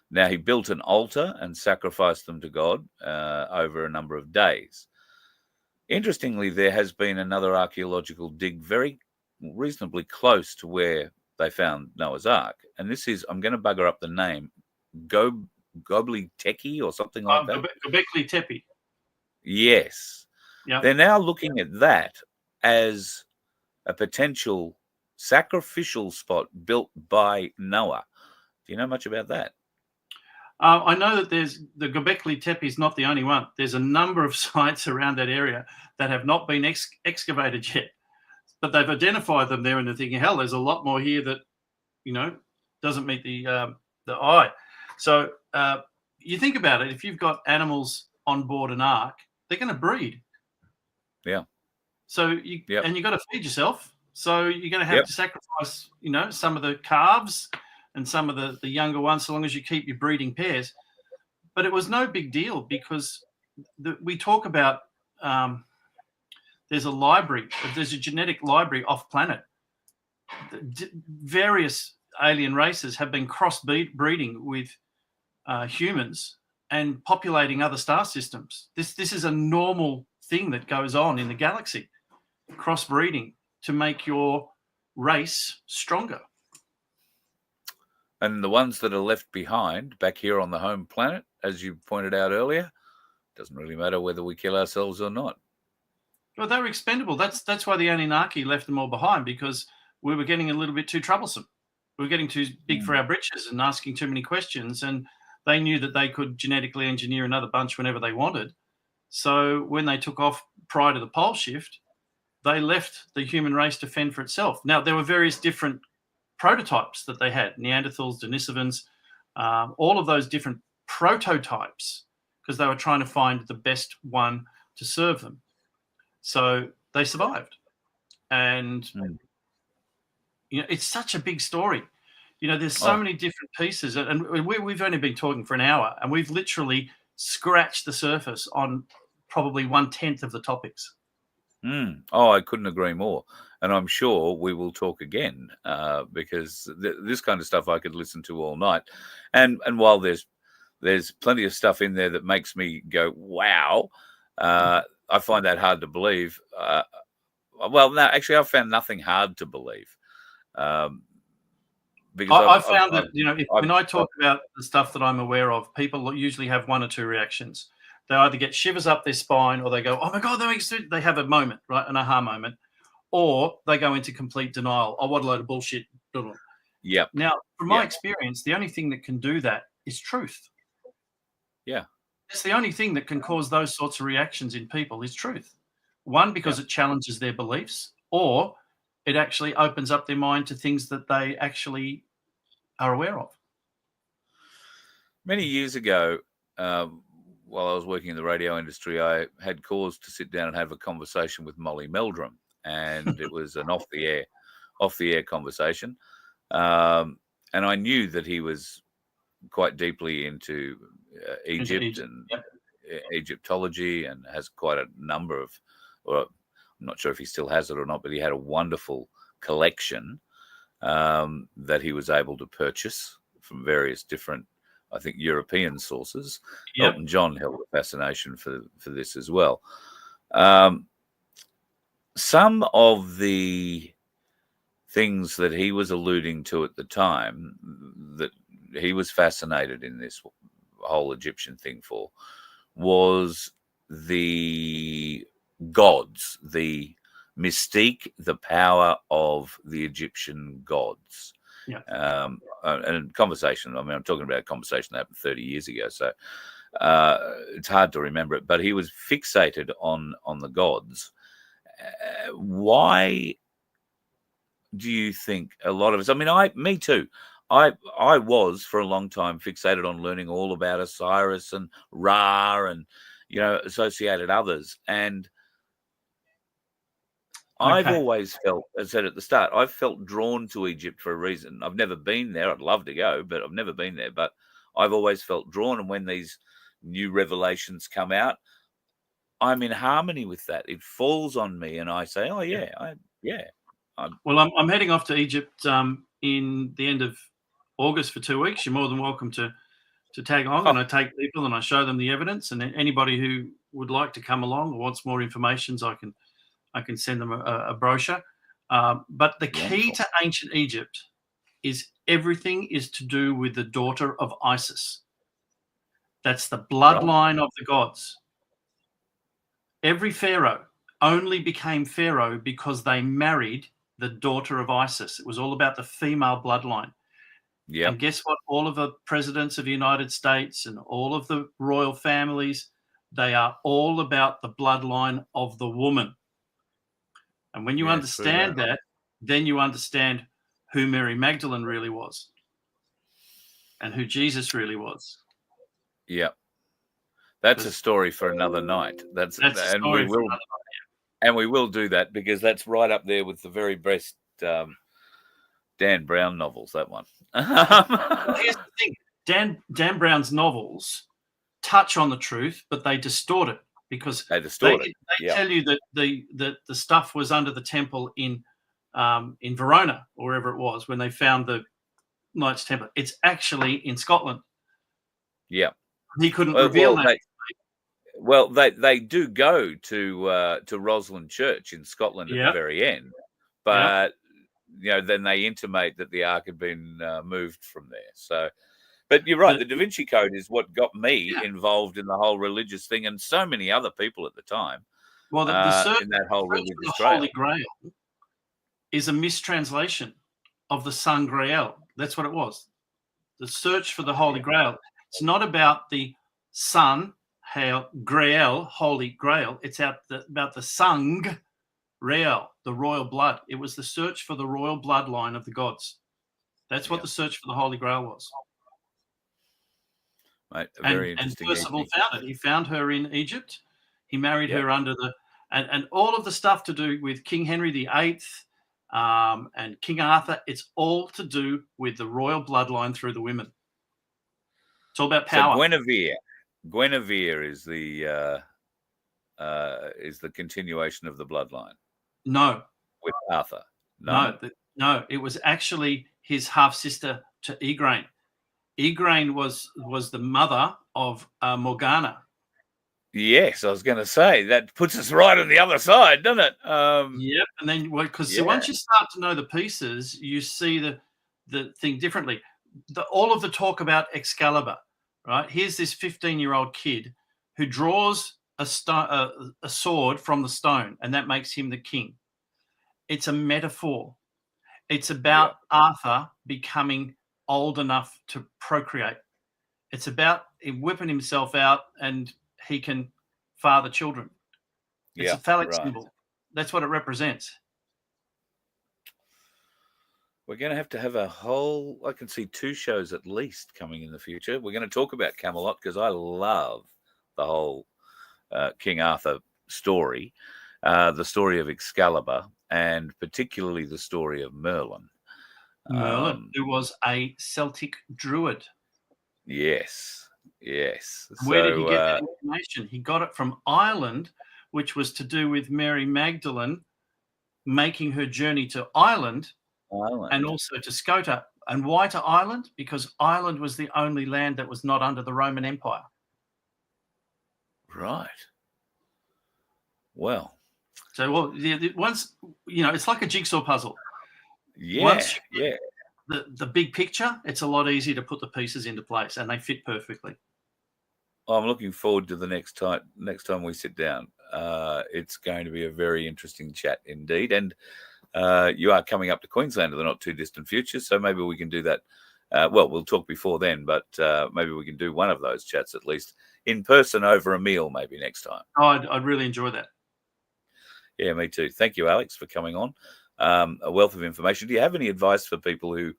Now, he built an altar and sacrificed them to God over a number of days. Interestingly, there has been another archaeological dig very reasonably close to where they found Noah's Ark. And this is, I'm going to bugger up the name, Gobli Teki or something like that. Göbekli Tepe. Yes. Yeah. They're now looking at that as a potential sacrificial spot built by Noah. Do you know much about that? I know that there's the Göbekli Tepe is not the only one. There's a number of sites around that area that have not been excavated yet, but they've identified them there, and they're thinking, hell, there's a lot more here that, doesn't meet the eye. So you think about it. If you've got animals on board an ark, they're going to breed. Yeah. So and you got to feed yourself. So you're going to have to sacrifice, some of the calves and some of the younger ones, so long as you keep your breeding pairs. But it was no big deal because we talk about there's a genetic library off planet. Various alien races have been cross-breeding with humans and populating other star systems. This is a normal thing that goes on in the galaxy, cross-breeding to make your race stronger. And the ones that are left behind back here on the home planet, as you pointed out earlier, doesn't really matter whether we kill ourselves or not. Well, they were expendable. That's why the Anunnaki left them all behind, because we were getting a little bit too troublesome. We were getting too big for our britches and asking too many questions. And they knew that they could genetically engineer another bunch whenever they wanted. So when they took off prior to the pole shift, they left the human race to fend for itself. Now, there were various different prototypes that they had, Neanderthals, Denisovans, all of those different prototypes, because they were trying to find the best one to serve them. So they survived. And, it's such a big story. There's so many different pieces. And we've only been talking for an hour, and we've literally scratched the surface on probably 1/10 of the topics. Oh, I couldn't agree more. And I'm sure we will talk again because this kind of stuff I could listen to all night. And while there's plenty of stuff in there that makes me go, wow, I find that hard to believe. Well, no, actually, I've found nothing hard to believe. Because I found that, when I talk about the stuff that I'm aware of, people usually have one or two reactions. They either get shivers up their spine, or they go, oh my God, they have a moment, right? An aha moment. Or they go into complete denial. Oh, what a load of bullshit. Yeah. Now, from my experience, the only thing that can do that is truth. Yeah. It's the only thing that can cause those sorts of reactions in people is truth. One, because it challenges their beliefs, or it actually opens up their mind to things that they actually are aware of. Many years ago, while I was working in the radio industry, I had cause to sit down and have a conversation with Molly Meldrum, and it was an off the air conversation. And I knew that he was quite deeply into Egypt and Egyptology, and has quite a number of, well, I'm not sure if he still has it or not, but he had a wonderful collection that he was able to purchase from various different, I think, European sources. Yep. Elton John held a fascination for this as well. Some of the things that he was alluding to at the time that he was fascinated in this whole Egyptian thing for was the gods, the mystique, the power of the Egyptian gods. Yeah. And conversation, I mean, I'm talking about a conversation that happened 30 years ago, so it's hard to remember it, but he was fixated on the gods. Why do you think a lot of us, I mean, me too, I was for a long time fixated on learning all about Osiris and Ra and, you know, associated others. And I've always felt, as I said at the start, I've felt drawn to Egypt for a reason. I've never been there. I'd love to go, but I've never been there. But I've always felt drawn. And when these new revelations come out, I'm in harmony with that. It falls on me, and I say, "Oh yeah, Well, I'm heading off to Egypt in the end of August for 2 weeks. You're more than welcome to tag along, and I take people and I show them the evidence. And anybody who would like to come along or wants more information, I can send them a brochure. But the key to ancient Egypt is everything is to do with the daughter of Isis. That's the bloodline of the gods. Every pharaoh only became pharaoh because they married the daughter of Isis. It was all about the female bloodline. Yeah. And guess what? All of the presidents of the United States and all of the royal families, they are all about the bloodline of the woman. And when you understand that, then you understand who Mary Magdalene really was and who Jesus really was. Yeah. That's a story for another night. That's a story for another night. And we will do that because that's right up there with the very best Dan Brown novels, that one. Well, here's the thing. Dan Brown's novels touch on the truth, but they distort it because they tell you that the stuff was under the temple in Verona or wherever it was when they found the Knights Templar. It's actually in Scotland. Yeah. He couldn't reveal that. Well, they do go to Roslin Church in Scotland at the very end, but you know, then they intimate that the Ark had been moved from there. So, but you're right. The Da Vinci Code is what got me involved in the whole religious thing, and so many other people at the time. Well, the search in that whole religious for the Holy Grail is a mistranslation of the Sun Grail. That's what it was. The search for the Holy Grail. It's not about the Sun Grail, Holy Grail. It's about the Sung Real, the royal blood. It was the search for the royal bloodline of the gods. That's what the search for the Holy Grail was. Mate, very interesting. And Percival found it. He found her in Egypt. He married her under and all of the stuff to do with King Henry VIII and King Arthur. It's all to do with the royal bloodline through the women. It's all about power. So Guinevere is the continuation of the bloodline. No. With Arthur. No. It was actually his half sister to Igraine. Igraine was the mother of Morgana. Yes, I was going to say that puts us right on the other side, doesn't it? Yep. And then because once you start to know the pieces, you see the thing differently. All of the talk about Excalibur, right? Here's this 15-year-old kid who draws a sword from the stone, and that makes him the king. It's a metaphor. It's about Arthur becoming old enough to procreate. It's about him whipping himself out and he can father children. It's a phallic symbol. That's what it represents. We're going to have a whole, I can see 2 shows at least coming in the future. We're going to talk about Camelot because I love the whole King Arthur story, the story of Excalibur, and particularly the story of Merlin. Merlin, who was a Celtic druid. Yes. Where did he get that information? He got it from Ireland, which was to do with Mary Magdalene making her journey to Ireland. And also to Scota. And why to Ireland? Because Ireland was the only land that was not under the Roman Empire. Right. Well. So, once, it's like a jigsaw puzzle. Yeah. Once you get the big picture, it's a lot easier to put the pieces into place, and they fit perfectly. I'm looking forward to the next time we sit down. It's going to be a very interesting chat indeed. And you are coming up to Queensland in the not too distant future, so maybe we can do that. We'll talk before then, but maybe we can do one of those chats at least in person over a meal maybe next time. Oh, I'd really enjoy that. Yeah, me too. Thank you, Alex, for coming on. A wealth of information. Do you have any advice for people who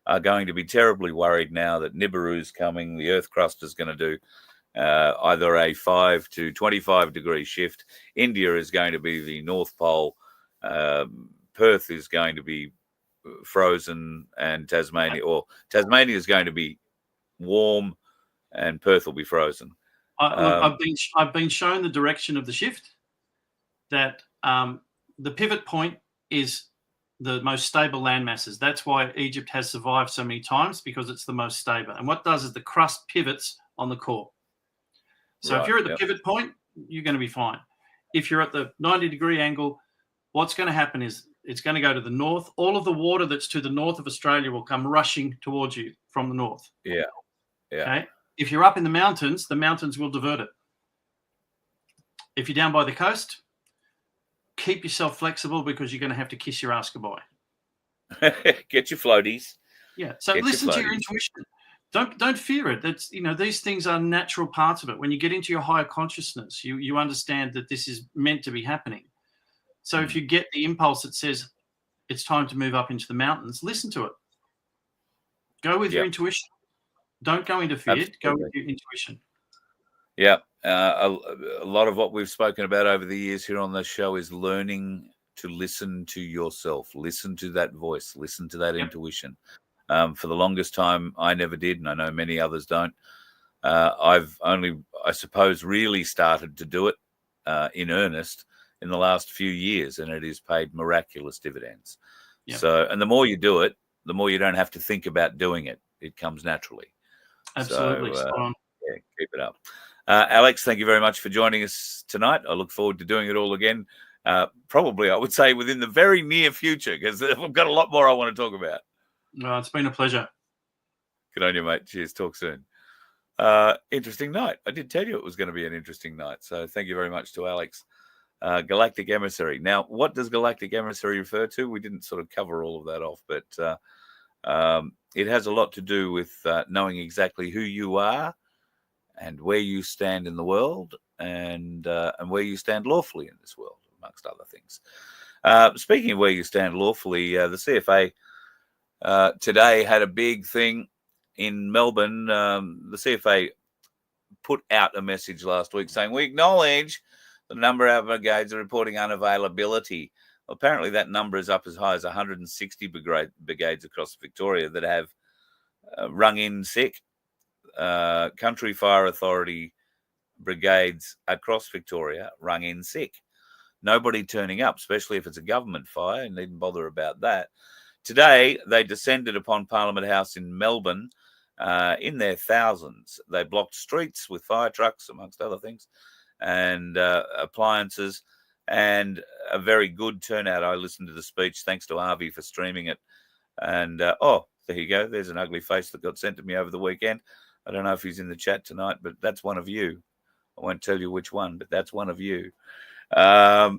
are going to be terribly worried now that Nibiru's coming, the Earth crust is going to do either a 5 to 25 degree shift? India is going to be the North Pole. Perth is going to be frozen, and Tasmania is going to be warm, and Perth will be frozen. I've been shown the direction of the shift. That the pivot point is the most stable land masses. That's why Egypt has survived so many times, because it's the most stable. And what does is the crust pivots on the core. So if you're at the pivot point, you're going to be fine. If you're at the 90-degree angle, what's going to happen is it's going to go to the north. All of the water that's to the north of Australia will come rushing towards you from the north. Yeah. Okay. If you're up in the mountains will divert it. If you're down by the coast, keep yourself flexible, because you're going to have to kiss your ass goodbye. Get your floaties. Yeah. So listen to your intuition. Don't fear it. That's, these things are natural parts of it. When you get into your higher consciousness, you understand that this is meant to be happening. So if you get the impulse that says it's time to move up into the mountains, listen to it. Go with your intuition. Don't go into fear. Absolutely. Go with your intuition. Yeah. A lot of what we've spoken about over the years here on the show is learning to listen to yourself, listen to that voice, listen to that intuition. For the longest time, I never did, and I know many others don't. I've only, I suppose, really started to do it in earnest in the last few years, and it has paid miraculous dividends. Yep. So, and the more you do it, the more you don't have to think about doing it. It comes naturally. Absolutely. So, yeah, keep it up. Alex, thank you very much for joining us tonight. I look forward to doing it all again. Probably, I would say, within the very near future, because I've got a lot more I want to talk about. No, it's been a pleasure. Good on you, mate. Cheers. Talk soon. Interesting night. I did tell you it was going to be an interesting night. So thank you very much to Alex. Galactic Emissary. Now, what does Galactic Emissary refer to? We didn't sort of cover all of that off, but it has a lot to do with knowing exactly who you are and where you stand in the world, and where you stand lawfully in this world, amongst other things. Speaking of where you stand lawfully, the CFA today had a big thing in Melbourne. The CFA put out a message last week saying, we acknowledge the number of brigades are reporting unavailability. Well, apparently that number is up as high as 160 brigades across Victoria that have rung in sick. Country Fire Authority brigades across Victoria rung in sick. Nobody turning up, especially if it's a government fire, and needn't bother about that. Today, they descended upon Parliament House in Melbourne in their thousands. They blocked streets with fire trucks, amongst other things, and appliances, and a very good turnout. I listened to the speech, thanks to Avi for streaming it. And, there you go. There's an ugly face that got sent to me over the weekend. I don't know if he's in the chat tonight, but that's one of you. I won't tell you which one, but that's one of you. A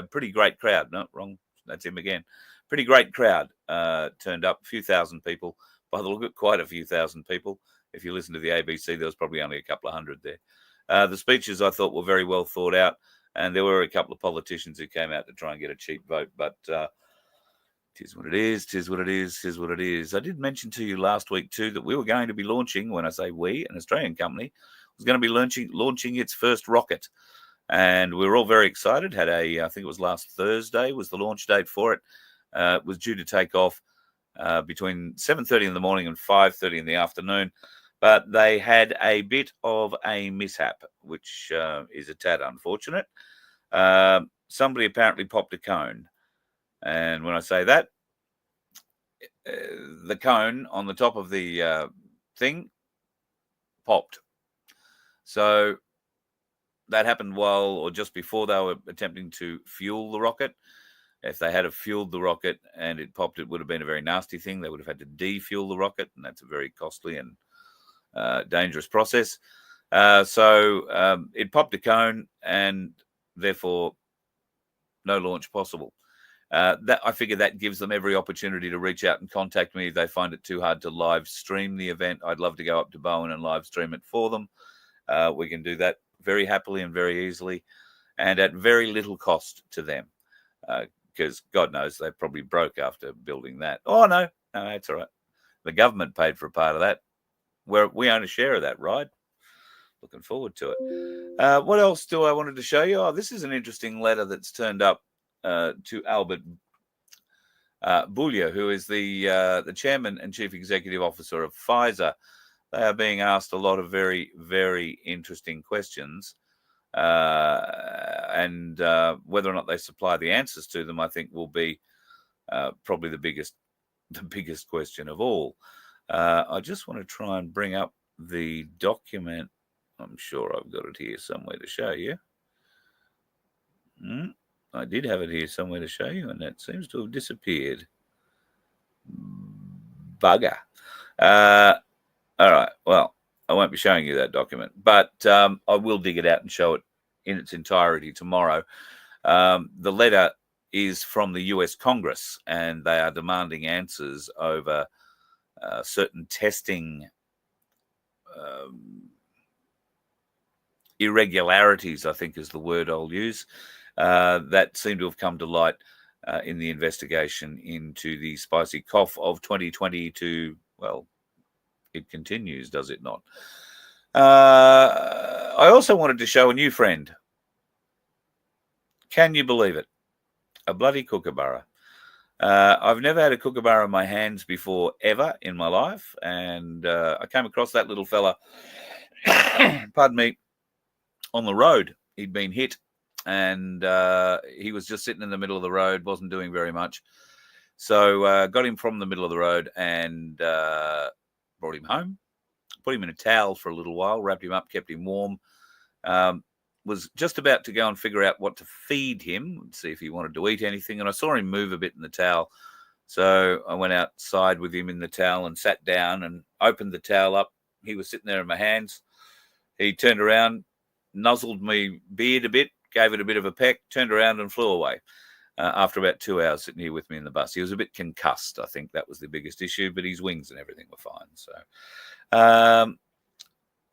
pretty great crowd. No, wrong. That's him again. Pretty great crowd turned up. A few thousand people. By the look at quite a few thousand people. If you listen to the ABC, there was probably only a couple of hundred there. The speeches I thought were very well thought out. And there were a couple of politicians who came out to try and get a cheap vote, but tis what it is, tis what it is, tis what it is. I did mention to you last week too that we were going to be launching, when I say we, an Australian company, was going to be launching its first rocket. And we were all very excited. I think it was last Thursday was the launch date for it. It was due to take off between 7:30 in the morning and 5:30 in the afternoon. But they had a bit of a mishap, which is a tad unfortunate. Somebody apparently popped a cone. And when I say that, the cone on the top of the thing popped. So that happened while or just before they were attempting to fuel the rocket. If they had fueled the rocket and it popped, it would have been a very nasty thing. They would have had to defuel the rocket, and that's a very costly and dangerous process. So it popped a cone, and therefore no launch possible. That I figure that gives them every opportunity to reach out and contact me if they find it too hard to live stream the event. I'd love to go up to Bowen and live stream it for them. We can do that very happily and very easily, and at very little cost to them, because God knows they probably broke after building that. Oh no, that's all right. The government paid for a part of that. We own a share of that, right? Looking forward to it. What else do I wanted to show you? Oh, this is an interesting letter that's turned up to Albert Bourla, who is the chairman and chief executive officer of Pfizer. They are being asked a lot of very, very interesting questions, and whether or not they supply the answers to them, I think, will be probably the biggest question of all. I just want to try and bring up the document. I'm sure I've got it here somewhere to show you. I did have it here somewhere to show you, and that seems to have disappeared. Bugger. All right. Well, I won't be showing you that document, but I will dig it out and show it in its entirety tomorrow. The letter is from the US Congress, and they are demanding answers over certain testing irregularities, I think is the word I'll use, that seem to have come to light in the investigation into the spicy cough of 2020 to, well, it continues, does it not? I also wanted to show a new friend. Can you believe it? A bloody kookaburra. I've never had a kookaburra in my hands before, ever in my life. And I came across that little fella, pardon me, on the road. He'd been hit, and he was just sitting in the middle of the road, wasn't doing very much. So got him from the middle of the road and brought him home, put him in a towel for a little while, wrapped him up, kept him warm. Was just about to go and figure out what to feed him, see if he wanted to eat anything. And I saw him move a bit in the towel. So I went outside with him in the towel and sat down and opened the towel up. He was sitting there in my hands. He turned around, nuzzled my beard a bit, gave it a bit of a peck, turned around and flew away. After about 2 hours sitting here with me in the bus. He was a bit concussed. I think that was the biggest issue, but his wings and everything were fine. So,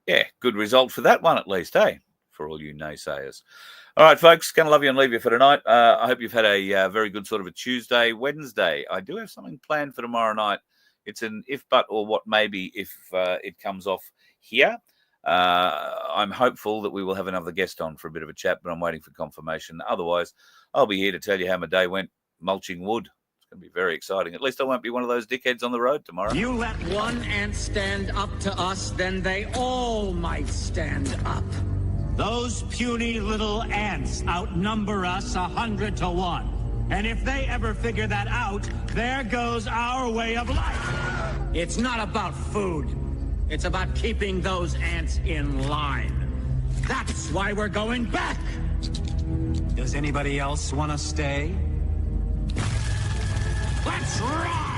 yeah, good result for that one at least, eh? For all you naysayers. All right, folks, going to love you and leave you for tonight. I hope you've had a very good sort of a Tuesday. Wednesday, I do have something planned for tomorrow night. It's an if, but, or what maybe if it comes off here. I'm hopeful that we will have another guest on for a bit of a chat, but I'm waiting for confirmation. Otherwise, I'll be here to tell you how my day went mulching wood. It's going to be very exciting. At least I won't be one of those dickheads on the road tomorrow. You let one ant stand up to us, then they all might stand up. Those puny little ants outnumber us 100 to 1. And if they ever figure that out, there goes our way of life. It's not about food. It's about keeping those ants in line. That's why we're going back. Does anybody else want to stay? Let's rock!